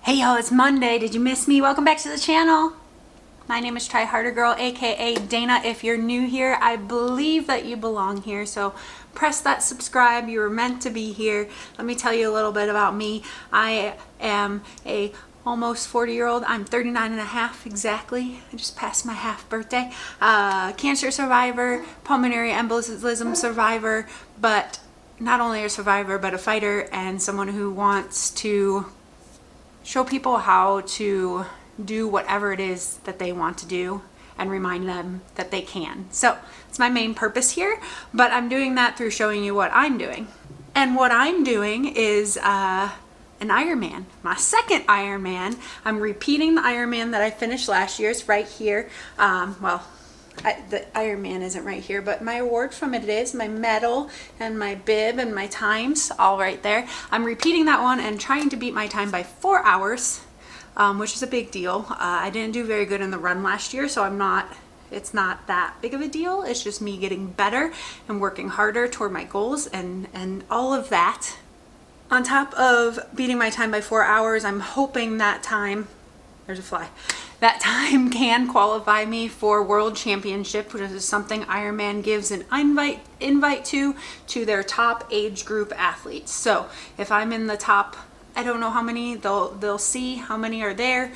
Hey y'all, it's Monday. Did you miss me? Welcome back to the channel. My name is Trihrdrgrl, aka Dana. If you're new here, I believe that you belong here, so press that subscribe. You were meant to be here. Let me tell you a little bit about me. I am a almost 40-year-old. I'm 39 and a half exactly. I just passed my half birthday. Cancer survivor, pulmonary embolism survivor, but not only a survivor, but a fighter and someone who wants to show people how to do whatever it is that they want to do and remind them that they can. So it's my main purpose here, but I'm doing that through showing you what I'm doing. And what I'm doing is an Ironman, my second Ironman. I'm repeating the Ironman that I finished last year. It's right here. The Ironman isn't right here, but my award from it is my medal and my bib and my times all right there. I'm repeating that one and trying to beat my time by 4 hours, which is a big deal. I didn't do very good in the run last year, so it's not that big of a deal. It's just me getting better and working harder toward my goals and all of that. On top of beating my time by 4 hours, I'm hoping that time, there's a fly, that time can qualify me for World Championship, which is something Ironman gives an invite to their top age group athletes. So if I'm in the top, I don't know how many, they'll see how many are there.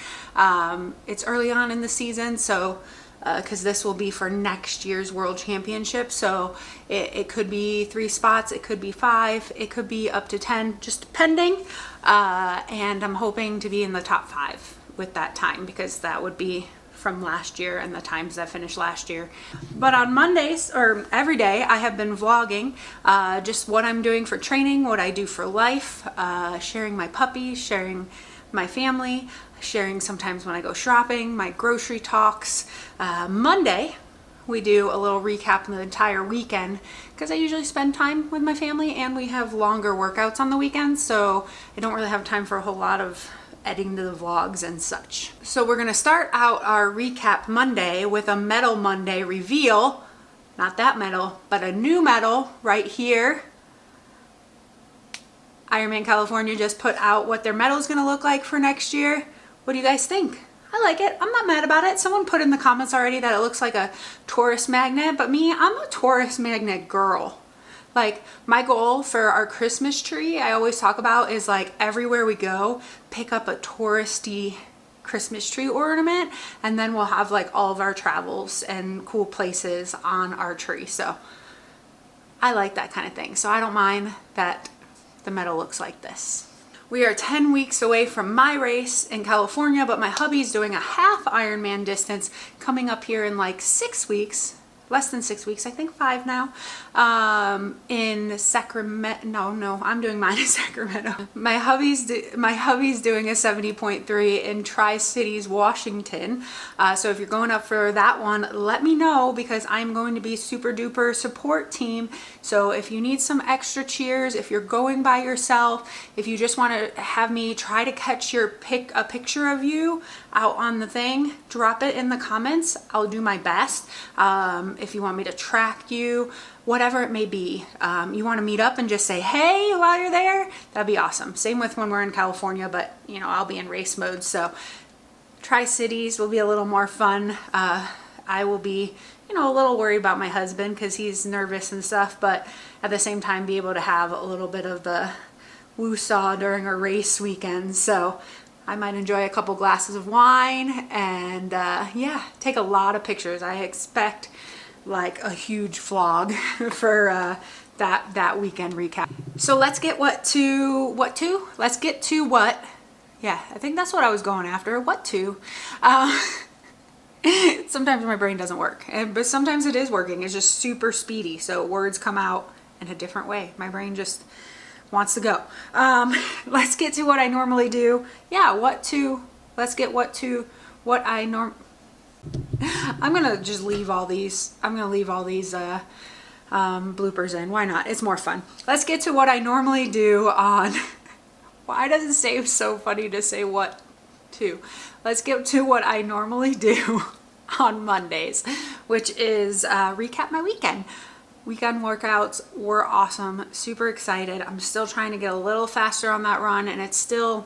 It's early on in the season, so because this will be for next year's World Championship, so it could be 3 spots, it could be 5, it could be up to 10, just depending. And I'm hoping to be in the top 5 with that time, because that would be from last year and the times I finished last year. But on Mondays, or every day, I have been vlogging just what I'm doing for training, what I do for life, sharing my puppies, sharing my family, sharing sometimes when I go shopping, my grocery talks. Monday, we do a little recap of the entire weekend, because I usually spend time with my family and we have longer workouts on the weekends, so I don't really have time for a whole lot of editing to the vlogs and such. So we're gonna start out our recap Monday with a Medal Monday reveal. Not that medal, but a new medal right here. Ironman California just put out what their medal is gonna look like for next year. What do you guys think? I like it. I'm not mad about it. Someone put in the comments already that it looks like a tourist magnet, but me, I'm a tourist magnet girl. Like, my goal for our Christmas tree, I always talk about, is like everywhere we go, pick up a touristy Christmas tree ornament, and then we'll have like all of our travels and cool places on our tree. So I like that kind of thing. So I don't mind that the medal looks like this. We are 10 weeks away from my race in California, but my hubby's doing a half Ironman distance coming up here in like 6 weeks. Less than 6 weeks, I think 5 now, in Sacramento. No, I'm doing mine in Sacramento. My hubby's doing a 70.3 in Tri-Cities, Washington. So if you're going up for that one, let me know, because I'm going to be super duper support team. So if you need some extra cheers, if you're going by yourself, if you just want to have me try to catch a picture of you out on the thing, drop it in the comments. I'll do my best. If you want me to track you, whatever it may be, you want to meet up and just say hey while you're there, that'd be awesome. Same with when we're in California, but you know, I'll be in race mode, so Tri-Cities will be a little more fun. I will be, you know, a little worried about my husband because he's nervous and stuff, but at the same time be able to have a little bit of the woo-saw during a race weekend. So I might enjoy a couple glasses of wine and yeah, take a lot of pictures. I expect like a huge vlog for that weekend recap. So let's get yeah, I think that's what I was going after. Sometimes my brain doesn't work, but sometimes it is working. It's just super speedy, so words come out in a different way. My brain just wants to go. Let's get to what I normally do. Yeah, I'm gonna just leave all these. I'm gonna leave all these bloopers in. Why not? It's more fun. Let's get to what I normally do on. Why does it say so funny to say what to? Let's get to what I normally do on Mondays, which is recap my weekend. Weekend workouts were awesome. Super excited. I'm still trying to get a little faster on that run, and it's still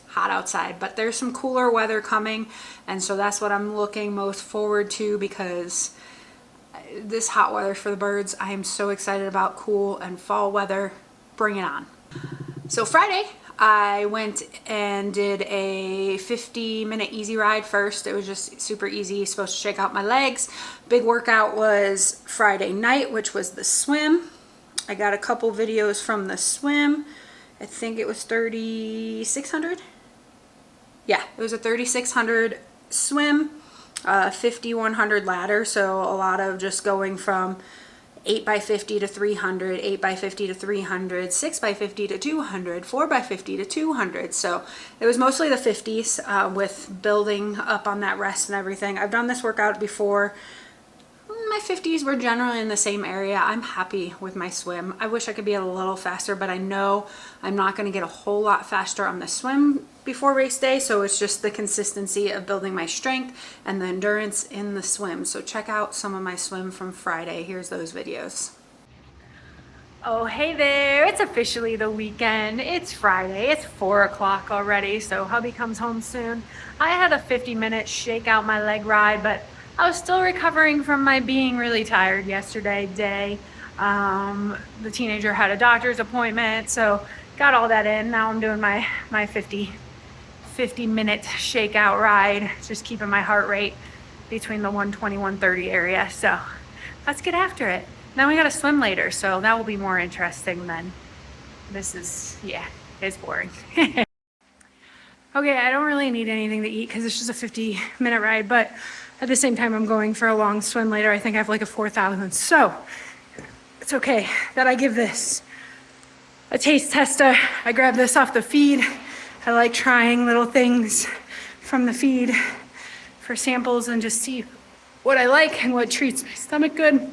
hot outside, but there's some cooler weather coming, and so that's what I'm looking most forward to, because this hot weather for the birds, I am so excited about. Cool and fall weather, bring it on. So Friday, I went and did a 50-minute easy ride first. It was just super easy, supposed to shake out my legs. Big workout was Friday night, which was the swim. I got a couple videos from the swim. I think it was 3,600. Yeah, it was a 3,600 swim, 5,100 ladder. So a lot of just going from 8x50 to 300, 8x50 to 300, 6x50 to 200, 4x50 to 200. So it was mostly the 50s with building up on that rest and everything. I've done this workout before. My 50s were generally in the same area. I'm happy with my swim. I wish I could be a little faster, but I know I'm not going to get a whole lot faster on the swim before race day. So it's just the consistency of building my strength and the endurance in the swim. So check out some of my swim from Friday. Here's those videos. Oh, hey there. It's officially the weekend. It's Friday. It's 4 o'clock already. So hubby comes home soon. I had a 50-minute shake out my leg ride, but I was still recovering from my being really tired yesterday day. The teenager had a doctor's appointment, so got all that in. Now I'm doing my 50-minute shakeout ride, just keeping my heart rate between the 120, 130 area. So let's get after it. Then we got to swim later, so that will be more interesting than this is. Yeah, it's boring. Okay, I don't really need anything to eat because it's just a 50-minute ride, but at the same time, I'm going for a long swim later. I think I have like a 4,000. So it's okay that I give this a taste tester. I grab this off the feed. I like trying little things from the feed for samples and just see what I like and what treats my stomach good.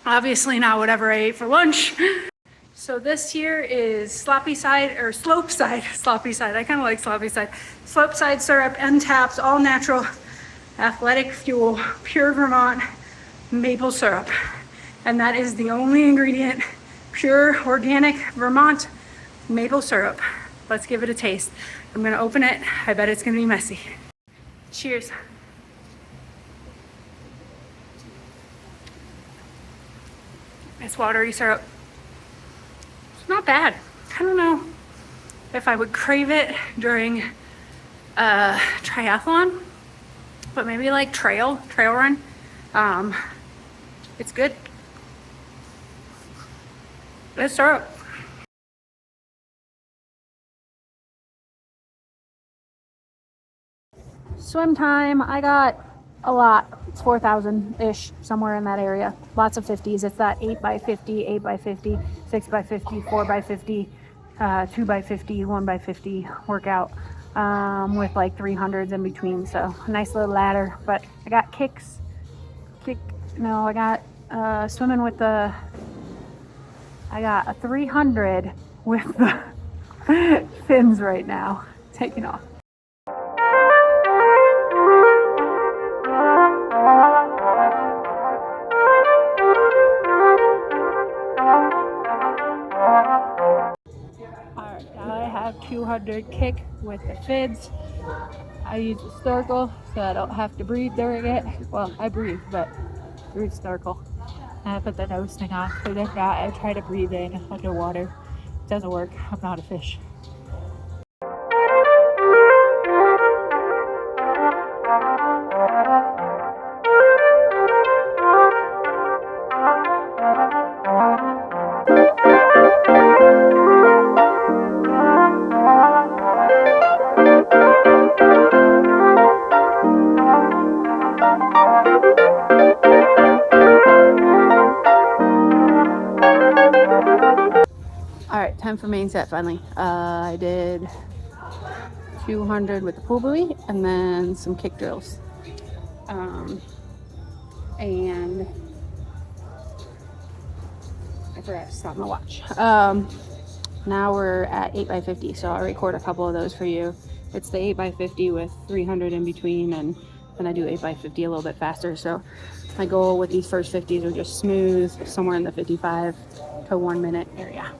Obviously not whatever I ate for lunch. So this here is sloppy side or slope side, sloppy side. I kind of like sloppy side. Slope side syrup, end taps, all natural. Athletic Fuel, pure Vermont maple syrup. And that is the only ingredient, pure organic Vermont maple syrup. Let's give it a taste. I'm gonna open it. I bet it's gonna be messy. Cheers. It's watery syrup. It's not bad. I don't know if I would crave it during a triathlon, but maybe like trail run. It's good. It's syrup. Swim time. I got a lot. It's 4,000-ish, somewhere in that area. Lots of 50s. It's that 8x50, 8x50, 6x50, 4x50, 2x50, 1x50 workout. With like 300s in between, so a nice little ladder. But I got I got swimming with I got a 300 with the fins right now, taking off. Alright, now I have 200 kick with the fins. I use the snorkel so I don't have to breathe during it. Well, I breathe, but through the snorkel. And I put the nose thing on, but if not, I try to breathe in underwater. It doesn't work. I'm not a fish. Alright, time for main set finally. I did 200 with the pull buoy and then some kick drills. And I forgot to stop my watch. Now we're at 8x50, so I'll record a couple of those for you. It's the 8x50 with 300 in between, and then I do 8x50 a little bit faster. So my goal with these first 50s are just smooth, somewhere in the 55 to 1 minute area.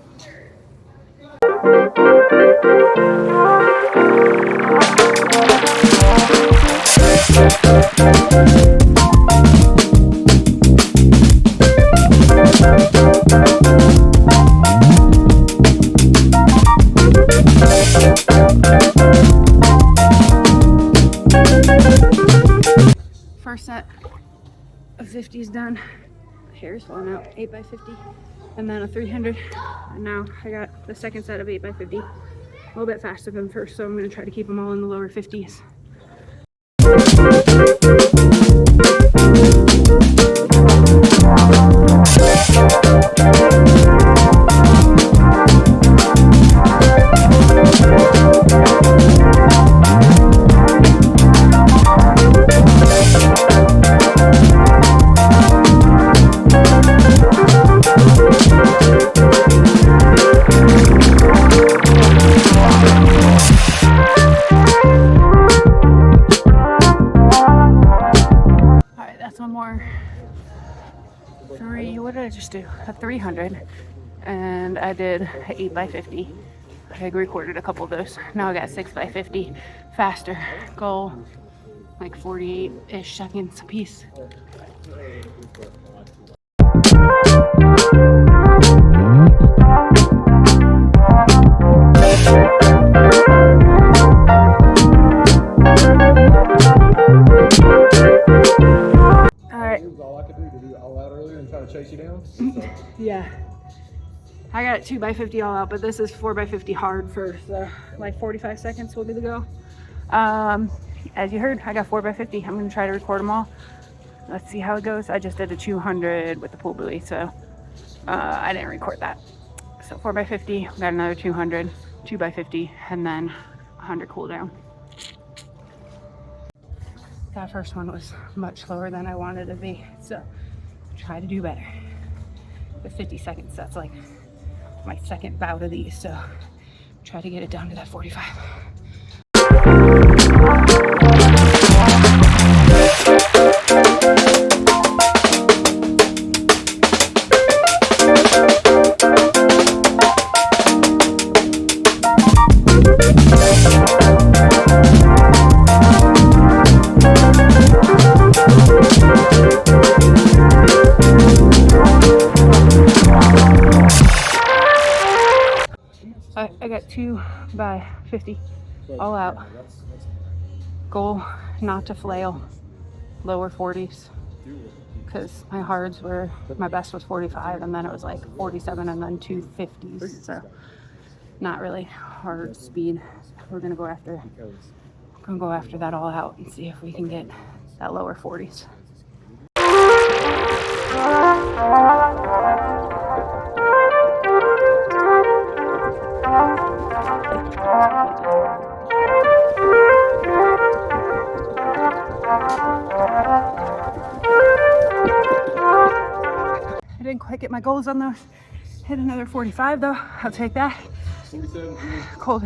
First set of 50s done. Hair's falling out. 8 by 50, and then a 300. And now I got the second set of 8 by 50. A little bit faster than first, so I'm going to try to keep them all in the lower 50s. What did I just do? A 300, and I did 8 by 50. I recorded a couple of those. Now I got 6 by 50 faster goal, like 48-ish seconds a piece. Chase you down? Yeah, I got it 2 by 50 all out, but this is 4 by 50 hard first. Like 45 seconds will be the go. As you heard, I got 4 by 50. I'm gonna try to record them all. Let's see how it goes. I just did a 200 with the pool buoy, so I didn't record that. So 4 by 50, got another 200, 2 by 50, and then 100 cool down. That first one was much slower than I wanted it to be, so try to do better. The 50 seconds, that's like my second bout of these, so try to get it down to that 45. I got 2 by 50 all out. Goal not to flail, lower 40s, because my hards were, my best was 45, and then it was like 47 and then 250s, so not really hard speed. We're gonna go after that all out and see if we can get that lower 40s. I didn't quite get my goals on those. Hit another 45 though. I'll take that. Cold.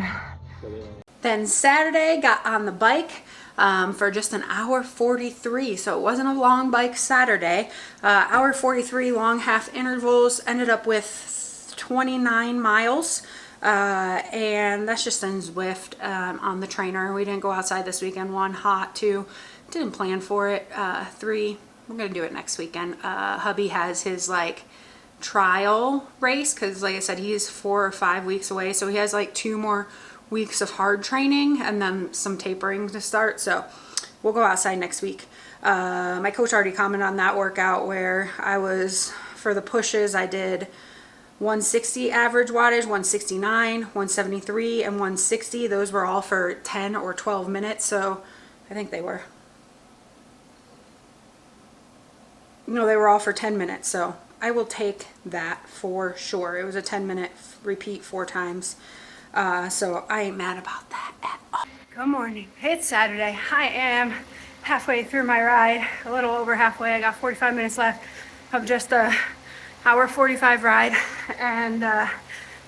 Then Saturday, got on the bike for just an hour 43. So it wasn't a long bike Saturday. Hour 43 long half intervals, ended up with 29 miles. And that's just in Zwift on the trainer. We didn't go outside this weekend. 1, hot. 2, didn't plan for it. 3, we're gonna do it next weekend. Hubby has his like trial race, because like I said, he's 4 or 5 weeks away, so he has like 2 more weeks of hard training and then some tapering to start. So we'll go outside next week. My coach already commented on that workout where I was, for the pushes, I did 160 average wattage, 169, 173, and 160. Those were all for 10 or 12 minutes. So I think they were. No, they were all for 10 minutes. So I will take that for sure. It was a 10-minute repeat 4 times. So I ain't mad about that at all. Good morning. It's Saturday. I am halfway through my ride, a little over halfway. I got 45 minutes left of just a hour 45 ride, and then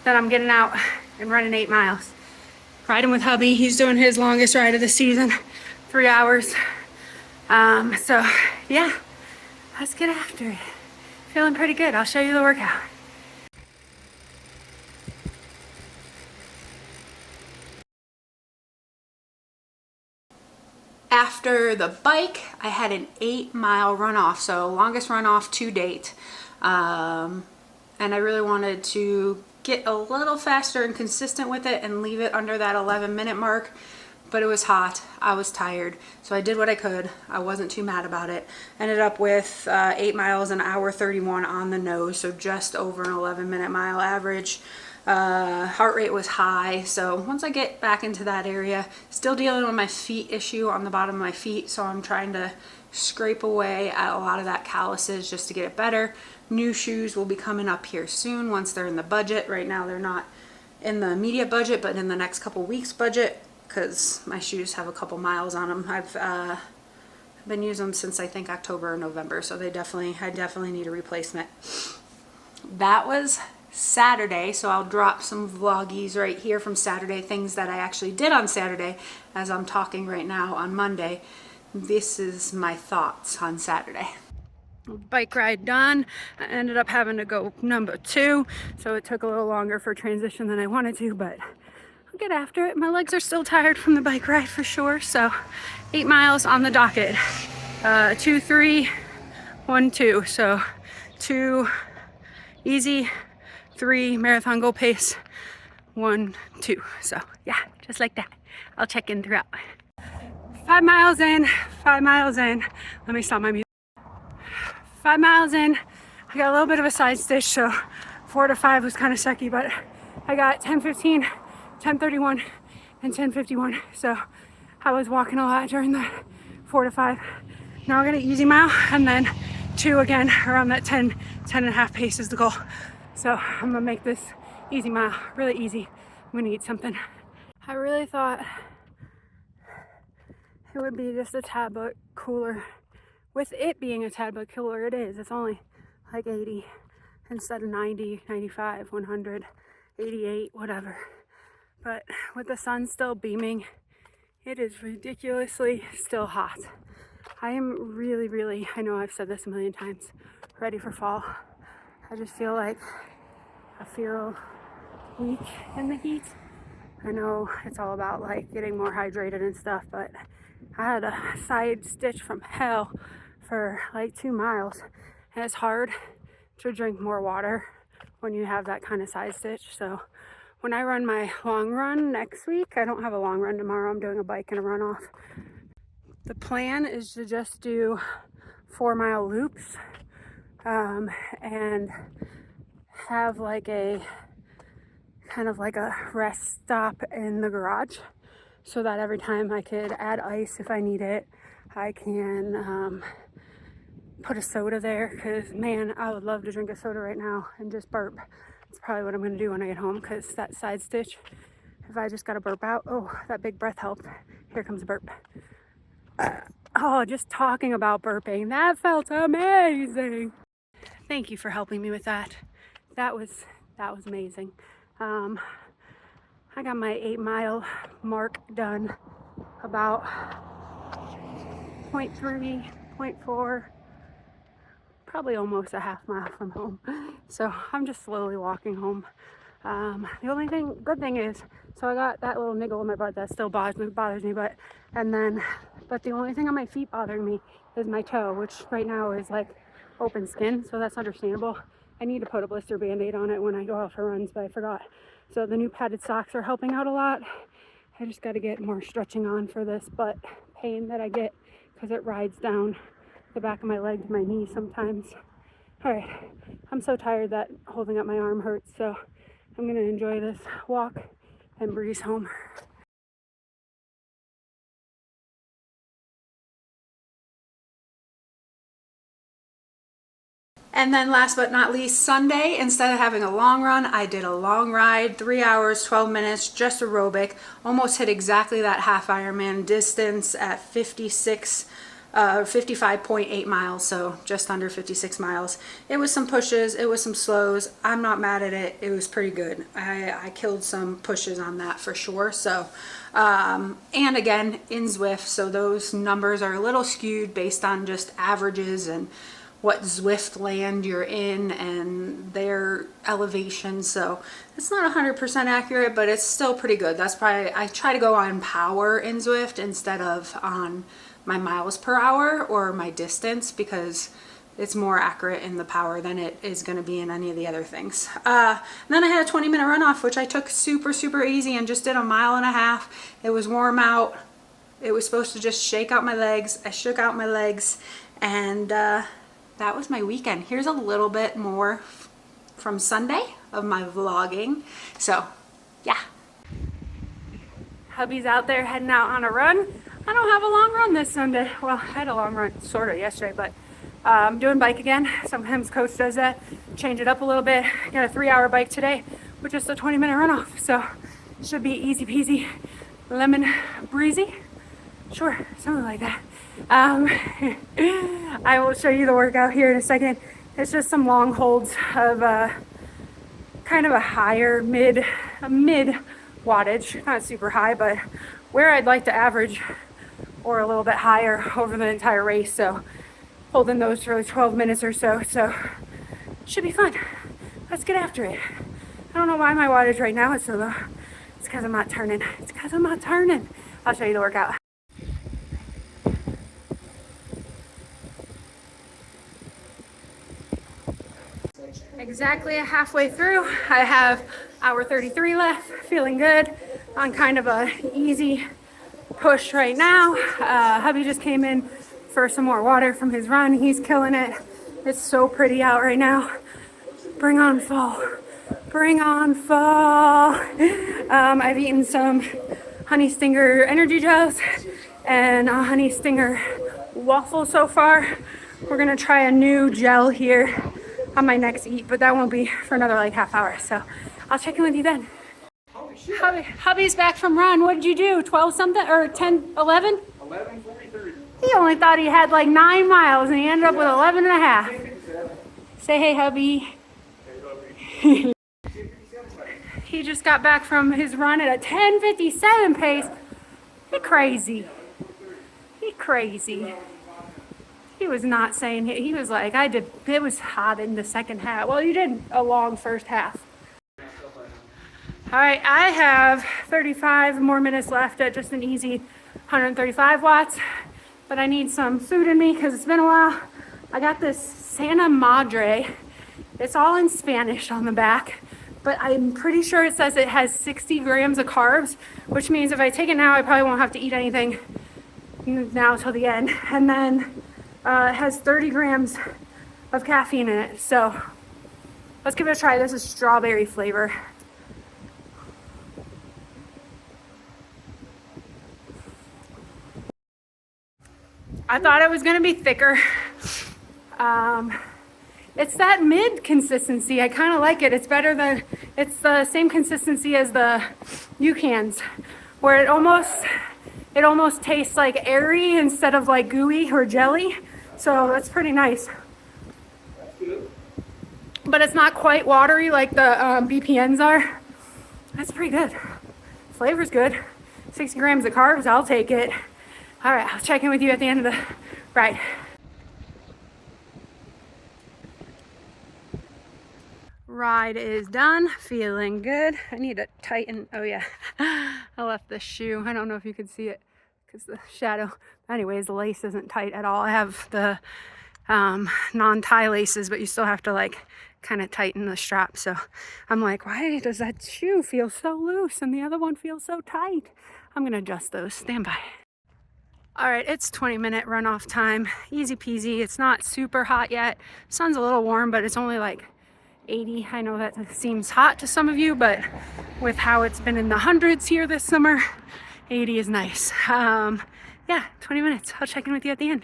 I'm getting out and running 8 miles. Riding with hubby. He's doing his longest ride of the season, 3 hours. So yeah, let's get after it. Feeling pretty good. I'll show you the workout. After the bike, I had an 8-mile runoff, so longest runoff to date. And I really wanted to get a little faster and consistent with it and leave it under that 11-minute mark, but it was hot. I was tired, so I did what I could. I wasn't too mad about it. Ended up with 8 miles, an hour 31 on the nose, so just over an 11-minute mile average. Heart rate was high, so once I get back into that area, still dealing with my feet issue on the bottom of my feet, so I'm trying to scrape away at a lot of that calluses just to get it better. New shoes will be coming up here soon once they're in the budget. Right now they're not in the immediate budget, but in the next couple weeks budget, because my shoes have a couple miles on them. I've been using them since I think October or November, so I definitely need a replacement. That was Saturday, so I'll drop some vloggies right here from Saturday, things that I actually did on Saturday as I'm talking right now on Monday. This is my thoughts on Saturday. Bike ride done. I ended up having to go number 2, so it took a little longer for transition than I wanted to, but I'll get after it. My legs are still tired from the bike ride for sure, so 8 miles on the docket. 2, 3, 1, 2, so 2 easy, 3 marathon goal pace, 1, 2. So yeah, just like that. I'll check in throughout. 5 miles in, 5 miles in. Let me stop my music. 5 miles in, I got a little bit of a side stitch, so 4 to 5 was kind of sucky, but I got 10:15, 10:31, and 10:51. So I was walking a lot during the 4 to 5. Now I got an easy mile, and then 2 again around that 10 and a half pace is the goal. So I'm gonna make this easy mile really easy. I'm gonna eat something. I really thought it would be just a tad bit cooler. With it being a tad bit cooler, it is. It's only like 80 instead of 90, 95, 100, 88, whatever. But with the sun still beaming, it is ridiculously still hot. I am really, I know I've said this a million times, ready for fall. I just feel like I feel weak in the heat. I know it's all about like getting more hydrated and stuff, but I had a side stitch from hell for like 2 miles, and it's hard to drink more water when you have that kind of side stitch. So when I run my long run next week, I don't have a long run tomorrow, I'm doing a bike and a run off. The plan is to just do 4-mile loops and have like a kind of like a rest stop in the garage, so that every time I could add ice if I need it, I can put a soda there, because man, I would love to drink a soda right now and just burp. It's probably what I'm going to do when I get home, because that side stitch, if I just got to burp out, oh, that big breath helped. Here comes a burp. Oh, just talking about burping, that felt amazing. Thank you for helping me with that. That was amazing. I got my 8-mile mark done about 0.3, 0.4, probably almost a half mile from home. So I'm just slowly walking home. The only good thing is, so I got that little niggle in my butt that still bothers me, but the only thing on my feet bothering me is my toe, which right now is like open skin, so that's understandable. I need to put a blister band-aid on it when I go out for runs, but I forgot. So the new padded socks are helping out a lot. I just got to get more stretching on for this butt pain that I get, because it rides down the back of my leg to my knee sometimes. All right, I'm so tired that holding up my arm hurts, so I'm going to enjoy this walk and breeze home. And then last but not least, Sunday, instead of having a long run, I did a long ride, 3 hours, 12 minutes, just aerobic. Almost hit exactly that half Ironman distance at 55.8 miles, so just under 56 miles. It was some pushes, it was some slows. I'm not mad at it. It was pretty good. I killed some pushes on that for sure. So, and again, in Zwift, so those numbers are a little skewed based on just averages and what Zwift land you're in and their elevation. So it's not 100% accurate, but it's still pretty good. That's probably, I try to go on power in Zwift instead of on my miles per hour or my distance, because it's more accurate in the power than it is going to be in any of the other things. Then I had a 20-minute runoff, which I took super easy and just did a 1.5 miles. It was warm out. It was supposed to just shake out my legs. I shook out my legs, and that was my weekend. Here's a little bit more from Sunday of my vlogging. So yeah. Hubby's out there heading out on a run. I don't have a long run this Sunday. Well, I had a long run sort of yesterday, but I'm doing bike again. Sometimes coach does that, change it up a little bit. Got a 3-hour bike today with just a 20-minute runoff. So should be easy peasy, lemon breezy. Sure, something like that. I will show you the workout here in a second. It's just some long holds of kind of a higher mid wattage, not super high, but where I'd like to average or a little bit higher over the entire race. So holding those for 12 minutes or so. So should be fun. Let's get after it. I don't know why my wattage right now is so low. It's because I'm not turning. It's because I'm not turning. I'll show you the workout. Exactly halfway through. I have hour 33 left. Feeling good on kind of a easy push right now. Hubby just came in for some more water from his run. He's killing it. It's so pretty out right now. Bring on fall. Bring on fall. I've eaten some Honey Stinger energy gels and a Honey Stinger waffle so far. We're gonna try a new gel here on my next eat, but that won't be for another like half hour. So I'll check in with you then. Hubby's back from run. What did you do? 12 something or 10, 11? 11:43. He only thought he had like 9 miles and he ended up with 11 and a half. Say hey, hubby. He just got back from his run at a 10:57 pace. He crazy. He crazy. He was not saying it. He was like, it was hot in the second half. Well, you did a long first half. All right, I have 35 more minutes left at just an easy 135 watts, but I need some food in me because it's been a while. I got this Santa Madre. It's all in Spanish on the back, but I'm pretty sure it says it has 60 grams of carbs, which means if I take it now, I probably won't have to eat anything now till the end. And then it has 30 grams of caffeine in it. So let's give it a try. This is strawberry flavor. I thought it was going to be thicker. It's that mid consistency. I kind of like it. It's better than, it's the same consistency as the UCANs, where it almost tastes like airy instead of like gooey or jelly. So that's pretty nice. But it's not quite watery like the BPNs are. That's pretty good. Flavor's good. 60 grams of carbs, I'll take it. All right, I'll check in with you at the end of the ride. Ride is done, feeling good. I need to tighten, oh yeah, I left the shoe. I don't know if you can see it because the shadow. Anyways, the lace isn't tight at all. I have the non-tie laces, but you still have to like kind of tighten the strap. So I'm like, why does that shoe feel so loose and the other one feels so tight? I'm gonna adjust those, stand by. All right, it's 20-minute runoff time, easy peasy. It's not super hot yet. Sun's a little warm, but it's only like 80. I know that seems hot to some of you, but with how it's been in the hundreds here this summer, 80 is nice. Yeah, 20 minutes. I'll check in with you at the end.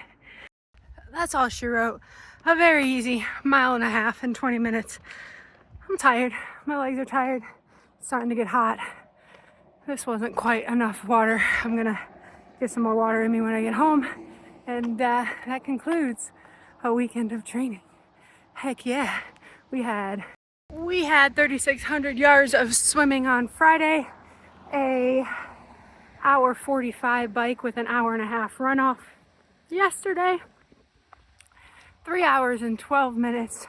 That's all she wrote. A very easy 1.5 miles in 20 minutes. I'm tired. My legs are tired. It's starting to get hot. This wasn't quite enough water. I'm gonna get some more water in me when I get home. And that concludes a weekend of training. Heck yeah. We had 3,600 yards of swimming on Friday, a hour 45 bike with an 1.5 hour runoff yesterday, 3 hours and 12 minutes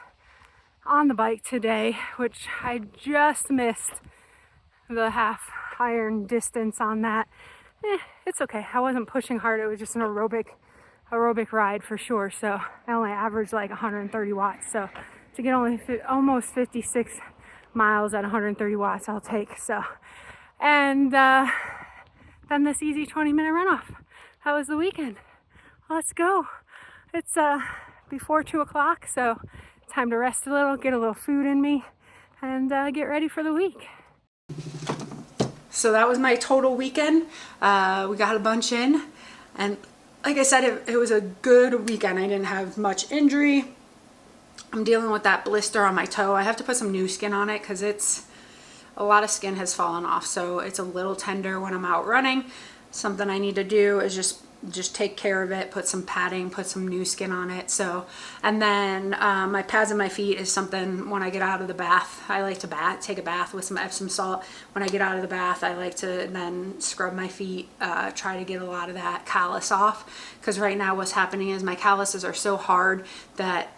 on the bike today, which I just missed the half iron distance on that. It's okay. I wasn't pushing hard. It was just an aerobic ride for sure. So I only averaged like 130 watts. So to get only almost 56 miles at 130 watts, I'll take. So, and then this easy 20-minute runoff. That was the weekend. Let's go. It's before 2 o'clock, so time to rest a little, get a little food in me, and get ready for the week. So that was my total weekend. We got a bunch in, and like I said, it was a good weekend. I didn't have much injury. I'm dealing with that blister on my toe. I have to put some new skin on it because a lot of skin has fallen off, so it's a little tender when I'm out running. Something I need to do is just take care of it, put some padding, put some new skin on it. So, and then my pads in my feet is something when I get out of the bath. I like to take a bath with some Epsom salt. When I get out of the bath, I like to then scrub my feet, try to get a lot of that callus off. Because right now what's happening is my calluses are so hard that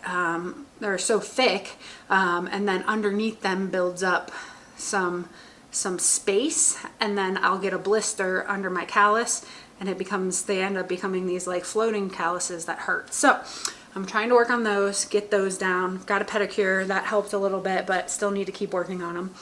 they're so thick, and then underneath them builds up some space, and then I'll get a blister under my callus, and they end up becoming these like floating calluses that hurt. So I'm trying to work on those, get those down. Got a pedicure, that helped a little bit, but still need to keep working on them.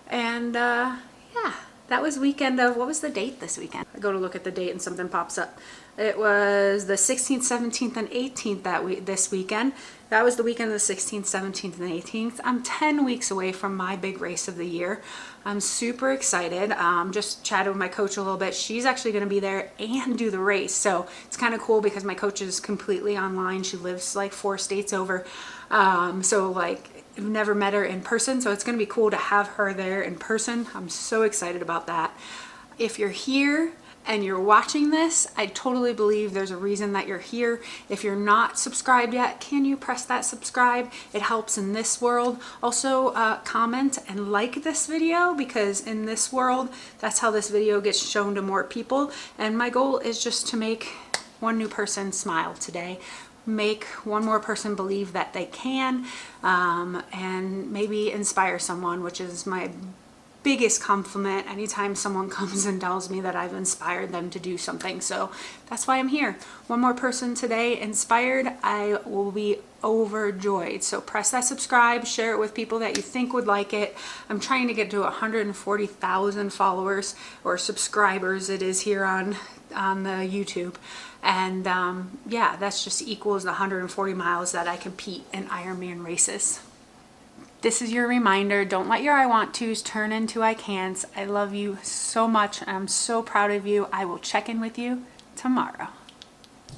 And yeah, that was weekend of, what was the date this weekend? I go to look at the date and something pops up. It was the 16th, 17th, and 18th this weekend. That was the weekend of the 16th, 17th, and 18th. I'm 10 weeks away from my big race of the year. I'm super excited. Just chatted with my coach a little bit. She's actually going to be there and do the race. So it's kind of cool because my coach is completely online. She lives like 4 states over. So like I've never met her in person. So it's going to be cool to have her there in person. I'm so excited about that. If you're here and you're watching this, I totally believe there's a reason that you're here. If you're not subscribed yet, can you press that subscribe? It helps in this world. Also, comment and like this video, because in this world, that's how this video gets shown to more people. And my goal is just to make one new person smile today. Make one more person believe that they can, and maybe inspire someone, which is my biggest compliment anytime someone comes and tells me that I've inspired them to do something. So that's why I'm here. One more person today inspired, I will be overjoyed. So press that subscribe, share it with people that you think would like it. I'm trying to get to 140,000 followers or subscribers it is here on the YouTube. And yeah, that's just equals the 140 miles that I compete in Ironman races. This is your reminder. Don't let your I want to's turn into I can'ts. I love you so much. I'm so proud of you. I will check in with you tomorrow.